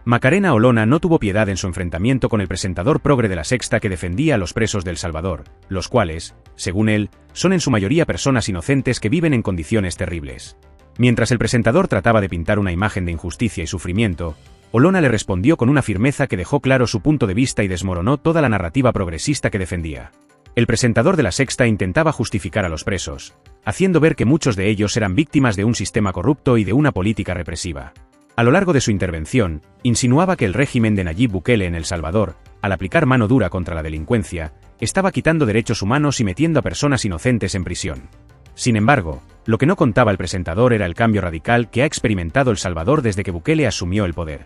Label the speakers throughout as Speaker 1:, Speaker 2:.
Speaker 1: Macarena Olona no tuvo piedad en su enfrentamiento con el presentador progre de La Sexta que defendía a los presos de El Salvador, los cuales, según él, son en su mayoría personas inocentes que viven en condiciones terribles. Mientras el presentador trataba de pintar una imagen de injusticia y sufrimiento, Olona le respondió con una firmeza que dejó claro su punto de vista y desmoronó toda la narrativa progresista que defendía. El presentador de La Sexta intentaba justificar a los presos, haciendo ver que muchos de ellos eran víctimas de un sistema corrupto y de una política represiva. A lo largo de su intervención, insinuaba que el régimen de Nayib Bukele en El Salvador, al aplicar mano dura contra la delincuencia, estaba quitando derechos humanos y metiendo a personas inocentes en prisión. Sin embargo, lo que no contaba el presentador era el cambio radical que ha experimentado El Salvador desde que Bukele asumió el poder.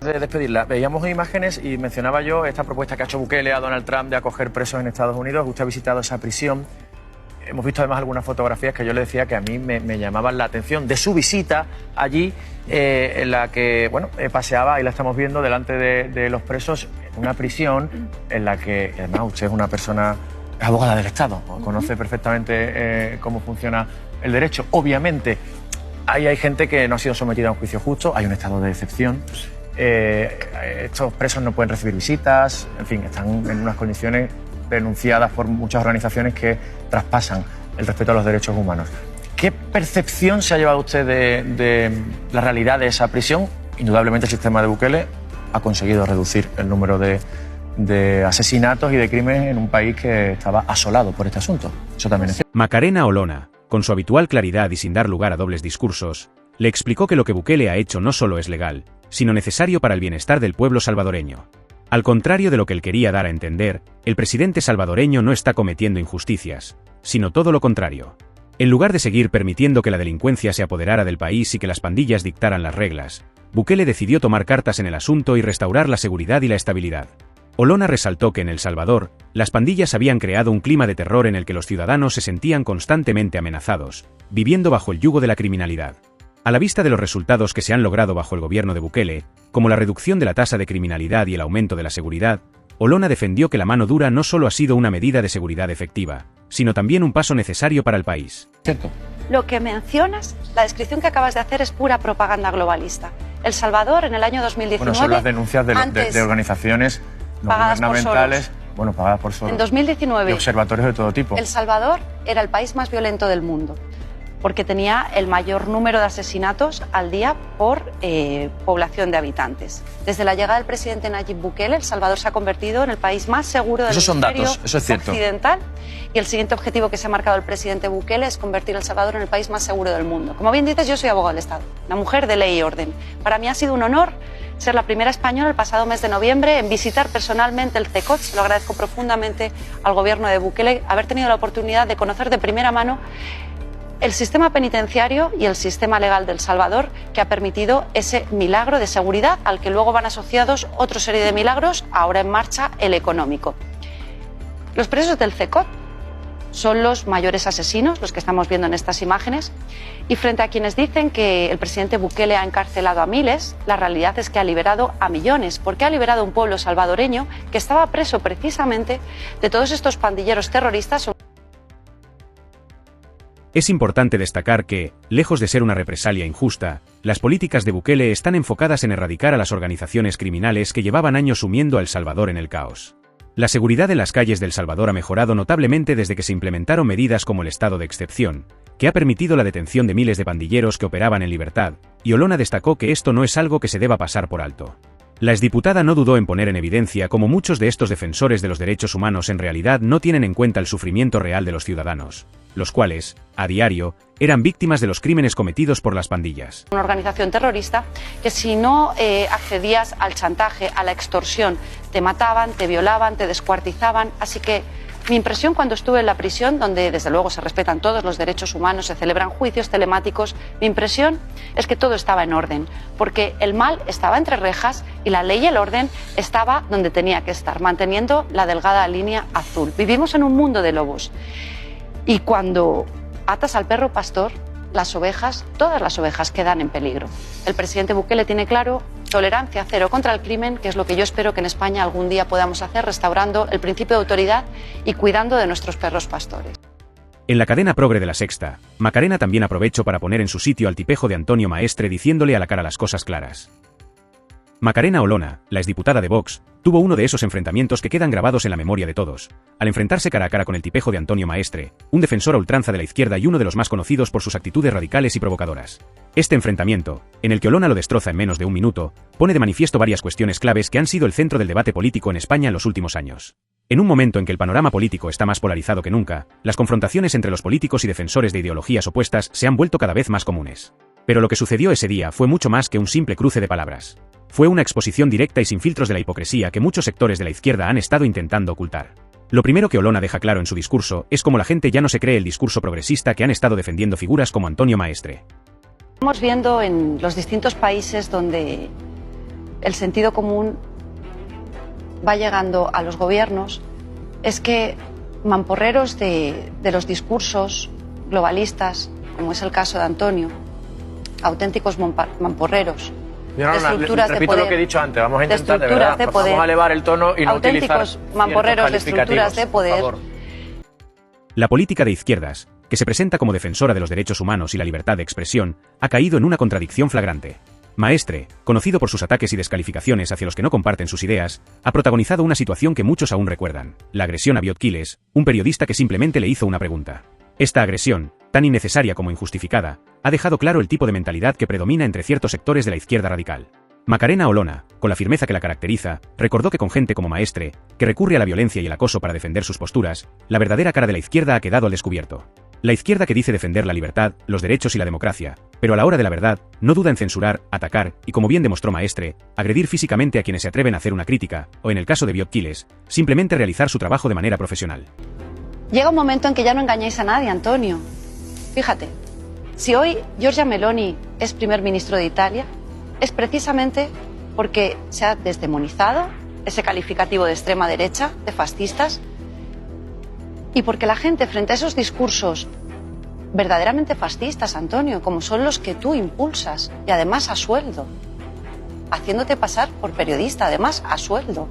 Speaker 2: De despedirla, veíamos imágenes y mencionaba yo esta propuesta que ha hecho Bukele a Donald Trump de acoger presos en Estados Unidos. Usted ha visitado esa prisión. Hemos visto además algunas fotografías que yo le decía que a mí me llamaban la atención de su visita allí, en la que paseaba, y la estamos viendo delante de los presos, en una prisión en la que, además, usted es una persona, es abogada del Estado, conoce perfectamente cómo funciona el derecho. Obviamente, ahí hay gente que no ha sido sometida a un juicio justo, hay un estado de excepción. Estos presos no pueden recibir visitas, en fin, están en unas condiciones denunciadas por muchas organizaciones que traspasan el respeto a los derechos humanos. ¿Qué percepción se ha llevado usted de la realidad de esa prisión? Indudablemente el sistema de Bukele ha conseguido reducir el número de asesinatos y de crímenes en un país que estaba asolado por este asunto. Eso también es cierto.
Speaker 1: Macarena Olona, con su habitual claridad y sin dar lugar a dobles discursos, le explicó que lo que Bukele ha hecho no solo es legal, sino necesario para el bienestar del pueblo salvadoreño. Al contrario de lo que él quería dar a entender, el presidente salvadoreño no está cometiendo injusticias, sino todo lo contrario. En lugar de seguir permitiendo que la delincuencia se apoderara del país y que las pandillas dictaran las reglas, Bukele decidió tomar cartas en el asunto y restaurar la seguridad y la estabilidad. Olona resaltó que en El Salvador, las pandillas habían creado un clima de terror en el que los ciudadanos se sentían constantemente amenazados, viviendo bajo el yugo de la criminalidad. A la vista de los resultados que se han logrado bajo el gobierno de Bukele, como la reducción de la tasa de criminalidad y el aumento de la seguridad, Olona defendió que la mano dura no solo ha sido una medida de seguridad efectiva, sino también un paso necesario para el país.
Speaker 2: ¿Cierto?
Speaker 3: Lo que mencionas, la descripción que acabas de hacer es pura propaganda globalista. El Salvador en el año 2019...
Speaker 2: Bueno, son las denuncias de organizaciones no gubernamentales, pagadas por Soros.
Speaker 3: En 2019...
Speaker 2: Y observatorios de todo tipo.
Speaker 3: El Salvador era el país más violento del mundo, porque tenía el mayor número de asesinatos al día por población de habitantes. Desde la llegada del presidente Nayib Bukele, El Salvador se ha convertido en el país más seguro del hemisferio occidental. Y el siguiente objetivo que se ha marcado el presidente Bukele es convertir El Salvador en el país más seguro del mundo. Como bien dices, yo soy abogada del Estado, una mujer de ley y orden. Para mí ha sido un honor ser la primera española el pasado mes de noviembre en visitar personalmente el CECOT. Se lo agradezco profundamente al gobierno de Bukele haber tenido la oportunidad de conocer de primera mano el sistema penitenciario y el sistema legal de El Salvador, que ha permitido ese milagro de seguridad al que luego van asociados otra serie de milagros, ahora en marcha el económico. Los presos del CECOT son los mayores asesinos, los que estamos viendo en estas imágenes, y frente a quienes dicen que el presidente Bukele ha encarcelado a miles, la realidad es que ha liberado a millones, porque ha liberado a un pueblo salvadoreño que estaba preso precisamente de todos estos pandilleros terroristas.
Speaker 1: Es importante destacar que, lejos de ser una represalia injusta, las políticas de Bukele están enfocadas en erradicar a las organizaciones criminales que llevaban años sumiendo a El Salvador en el caos. La seguridad en las calles de El Salvador ha mejorado notablemente desde que se implementaron medidas como el estado de excepción, que ha permitido la detención de miles de pandilleros que operaban en libertad, y Olona destacó que esto no es algo que se deba pasar por alto. La exdiputada no dudó en poner en evidencia cómo muchos de estos defensores de los derechos humanos en realidad no tienen en cuenta el sufrimiento real de los ciudadanos, los cuales, a diario, eran víctimas de los crímenes cometidos por las pandillas.
Speaker 3: Una organización terrorista que si no accedías al chantaje, a la extorsión, te mataban, te violaban, te descuartizaban, así que mi impresión cuando estuve en la prisión, donde desde luego se respetan todos los derechos humanos, se celebran juicios telemáticos, mi impresión es que todo estaba en orden, porque el mal estaba entre rejas y la ley y el orden estaba donde tenía que estar, manteniendo la delgada línea azul. Vivimos en un mundo de lobos y cuando atas al perro pastor, las ovejas, todas las ovejas quedan en peligro. El presidente Bukele tiene claro tolerancia cero contra el crimen, que es lo que yo espero que en España algún día podamos hacer, restaurando el principio de autoridad y cuidando de nuestros perros pastores.
Speaker 1: En la cadena progre de La Sexta, Macarena también aprovechó para poner en su sitio al tipejo de Antonio Maestre diciéndole a la cara las cosas claras. Macarena Olona, la exdiputada de Vox, tuvo uno de esos enfrentamientos que quedan grabados en la memoria de todos, al enfrentarse cara a cara con el tipejo de Antonio Maestre, un defensor a ultranza de la izquierda y uno de los más conocidos por sus actitudes radicales y provocadoras. Este enfrentamiento, en el que Olona lo destroza en menos de un minuto, pone de manifiesto varias cuestiones claves que han sido el centro del debate político en España en los últimos años. En un momento en que el panorama político está más polarizado que nunca, las confrontaciones entre los políticos y defensores de ideologías opuestas se han vuelto cada vez más comunes. Pero lo que sucedió ese día fue mucho más que un simple cruce de palabras. Fue una exposición directa y sin filtros de la hipocresía que muchos sectores de la izquierda han estado intentando ocultar. Lo primero que Olona deja claro en su discurso es cómo la gente ya no se cree el discurso progresista que han estado defendiendo figuras como Antonio Maestre.
Speaker 3: Estamos viendo en los distintos países donde el sentido común va llegando a los gobiernos es que mamporreros de los discursos globalistas, como es el caso de Antonio, auténticos mamporreros,
Speaker 2: yo no,
Speaker 3: de estructuras de
Speaker 2: repito
Speaker 3: poder,
Speaker 2: lo que he dicho antes, vamos a intentar
Speaker 3: de
Speaker 2: verdad,
Speaker 3: de poder,
Speaker 2: vamos a elevar el tono y no utilizar
Speaker 3: auténticos mamporreros de estructuras de poder.
Speaker 1: La política de izquierdas, que se presenta como defensora de los derechos humanos y la libertad de expresión, ha caído en una contradicción flagrante. Maestre, conocido por sus ataques y descalificaciones hacia los que no comparten sus ideas, ha protagonizado una situación que muchos aún recuerdan: la agresión a Biot Quiles, un periodista que simplemente le hizo una pregunta. Esta agresión, tan innecesaria como injustificada, ha dejado claro el tipo de mentalidad que predomina entre ciertos sectores de la izquierda radical. Macarena Olona, con la firmeza que la caracteriza, recordó que con gente como Maestre, que recurre a la violencia y el acoso para defender sus posturas, la verdadera cara de la izquierda ha quedado al descubierto. La izquierda que dice defender la libertad, los derechos y la democracia, pero a la hora de la verdad, no duda en censurar, atacar, y como bien demostró Maestre, agredir físicamente a quienes se atreven a hacer una crítica, o en el caso de Biot Quiles, simplemente realizar su trabajo de manera profesional.
Speaker 3: Llega un momento en que ya no engañáis a nadie, Antonio. Fíjate, si hoy Giorgia Meloni es primer ministro de Italia, es precisamente porque se ha desdemonizado ese calificativo de extrema derecha, de fascistas, y porque la gente frente a esos discursos verdaderamente fascistas, Antonio, como son los que tú impulsas, y además a sueldo, haciéndote pasar por periodista, además a sueldo.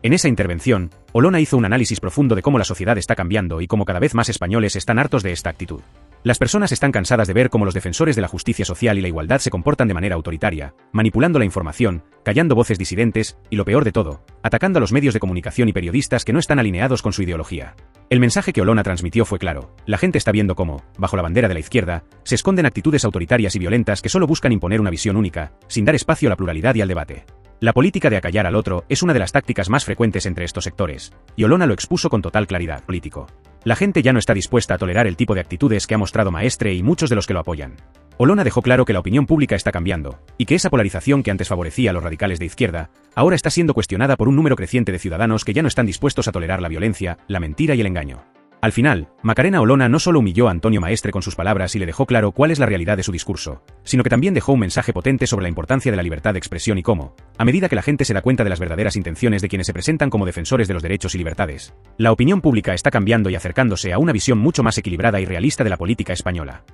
Speaker 1: En esa intervención, Olona hizo un análisis profundo de cómo la sociedad está cambiando y cómo cada vez más españoles están hartos de esta actitud. Las personas están cansadas de ver cómo los defensores de la justicia social y la igualdad se comportan de manera autoritaria, manipulando la información, callando voces disidentes y, lo peor de todo, atacando a los medios de comunicación y periodistas que no están alineados con su ideología. El mensaje que Olona transmitió fue claro: la gente está viendo cómo, bajo la bandera de la izquierda, se esconden actitudes autoritarias y violentas que solo buscan imponer una visión única, sin dar espacio a la pluralidad y al debate. La política de acallar al otro es una de las tácticas más frecuentes entre estos sectores, y Olona lo expuso con total claridad. Político. La gente ya no está dispuesta a tolerar el tipo de actitudes que ha mostrado Maestre y muchos de los que lo apoyan. Olona dejó claro que la opinión pública está cambiando, y que esa polarización que antes favorecía a los radicales de izquierda, ahora está siendo cuestionada por un número creciente de ciudadanos que ya no están dispuestos a tolerar la violencia, la mentira y el engaño. Al final, Macarena Olona no solo humilló a Antonio Maestre con sus palabras y le dejó claro cuál es la realidad de su discurso, sino que también dejó un mensaje potente sobre la importancia de la libertad de expresión y cómo, a medida que la gente se da cuenta de las verdaderas intenciones de quienes se presentan como defensores de los derechos y libertades, la opinión pública está cambiando y acercándose a una visión mucho más equilibrada y realista de la política española.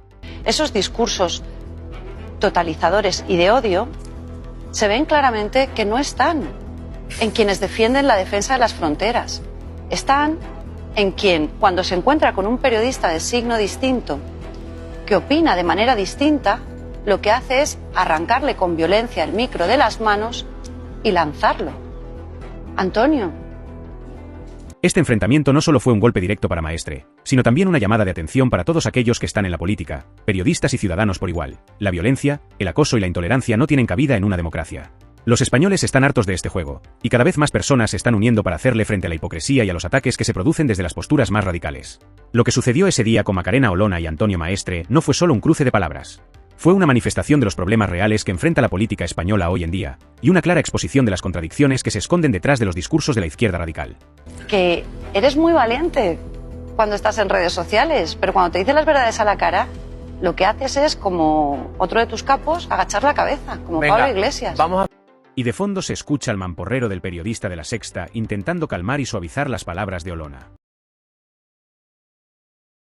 Speaker 3: Esos discursos totalizadores y de odio se ven claramente que no están en quienes defienden la defensa de las fronteras. Están en quien, cuando se encuentra con un periodista de signo distinto, que opina de manera distinta, lo que hace es arrancarle con violencia el micro de las manos y lanzarlo. Antonio.
Speaker 1: Este enfrentamiento no solo fue un golpe directo para Maestre, sino también una llamada de atención para todos aquellos que están en la política, periodistas y ciudadanos por igual. La violencia, el acoso y la intolerancia no tienen cabida en una democracia. Los españoles están hartos de este juego, y cada vez más personas se están uniendo para hacerle frente a la hipocresía y a los ataques que se producen desde las posturas más radicales. Lo que sucedió ese día con Macarena Olona y Antonio Maestre no fue solo un cruce de palabras. Fue una manifestación de los problemas reales que enfrenta la política española hoy en día, y una clara exposición de las contradicciones que se esconden detrás de los discursos de la izquierda radical.
Speaker 3: Que eres muy valiente cuando estás en redes sociales, pero cuando te dicen las verdades a la cara, lo que haces es, como otro de tus capos, agachar la cabeza, como
Speaker 2: Venga,
Speaker 3: Pablo Iglesias.
Speaker 1: Y de fondo se escucha al mamporrero del periodista de La Sexta intentando calmar y suavizar las palabras de Olona.